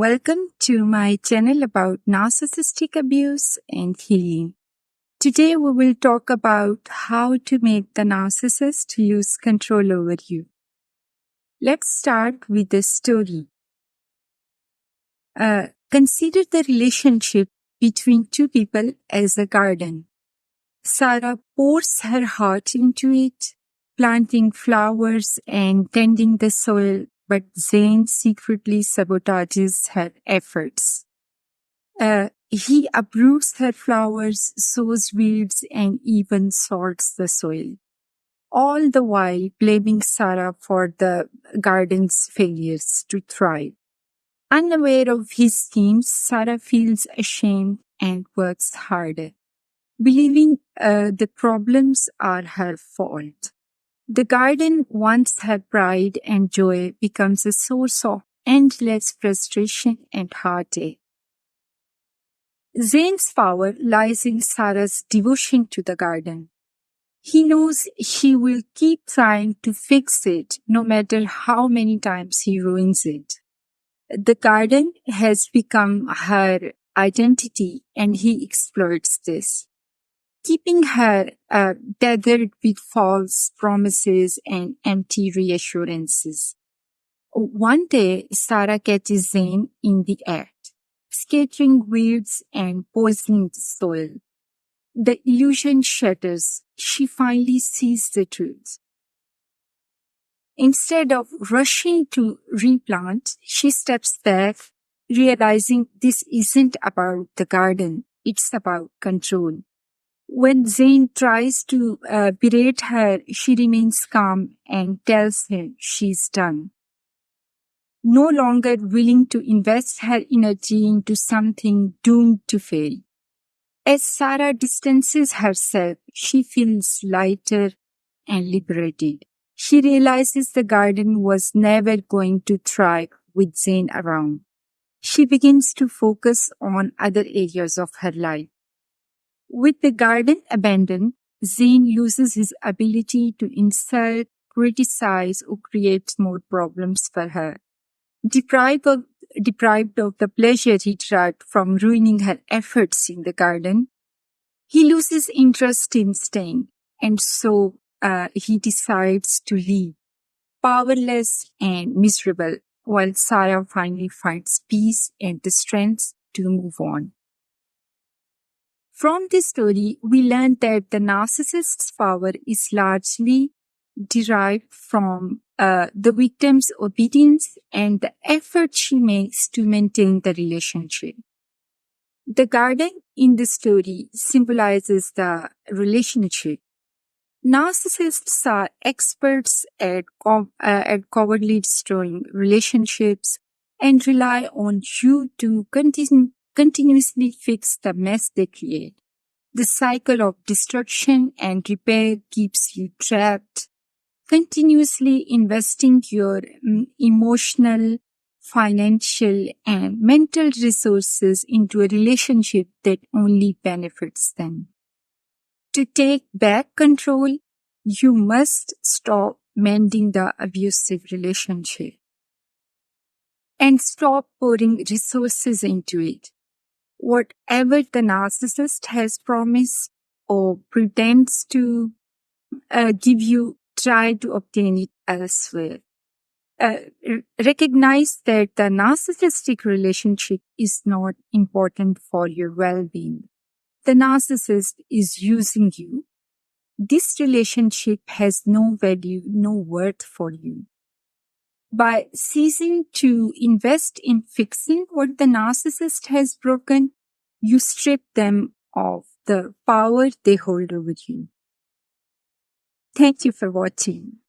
Welcome to my channel about narcissistic abuse and healing. Today we will talk about how to make the narcissist lose control over you. Let's start with the story. Consider the relationship between two people as a garden. Sarah pours her heart into it, planting flowers and tending the soil, but Zane secretly sabotages her efforts. He uproots her flowers, sows weeds, and even salts the soil, all the while blaming Sarah for the garden's failures to thrive. Unaware of his schemes, Sarah feels ashamed and works harder, believing the problems are her fault. The garden, once her pride and joy, becomes a source of endless frustration and heartache. Zane's power lies in Sarah's devotion to the garden. He knows he will keep trying to fix it no matter how many times he ruins it. The garden has become her identity and he exploits this, keeping her tethered with false promises and empty reassurances. One day, Sarah catches Zane in the act, scattering weeds and poisoning the soil. The illusion shatters. She finally sees the truth. Instead of rushing to replant, she steps back, realizing this isn't about the garden, it's about control. When Zane tries to berate her, she remains calm and tells him she's done, no longer willing to invest her energy into something doomed to fail. As Sarah distances herself, she feels lighter and liberated. She realizes the garden was never going to thrive with Zane around. She begins to focus on other areas of her life. With the garden abandoned, Zane loses his ability to insult, criticize, or create more problems for her. Deprived of the pleasure he derived from ruining her efforts in the garden, he loses interest in staying, and so he decides to leave, powerless and miserable, while Sarah finally finds peace and the strength to move on. From this story, we learn that the narcissist's power is largely derived from the victim's obedience and the effort she makes to maintain the relationship. The garden in the story symbolizes the relationship. Narcissists are experts at covertly destroying relationships and rely on you to continuously fix the mess they create. The cycle of destruction and repair keeps you trapped, continuously investing your emotional, financial, and mental resources into a relationship that only benefits them. To take back control, you must stop mending the abusive relationship and stop pouring resources into it. Whatever the narcissist has promised or pretends to give you, try to obtain it elsewhere. Recognize that the narcissistic relationship is not important for your well-being. The narcissist is using you. This relationship has no value, no worth for you. By ceasing to invest in fixing what the narcissist has broken, you strip them of the power they hold over you. Thank you for watching.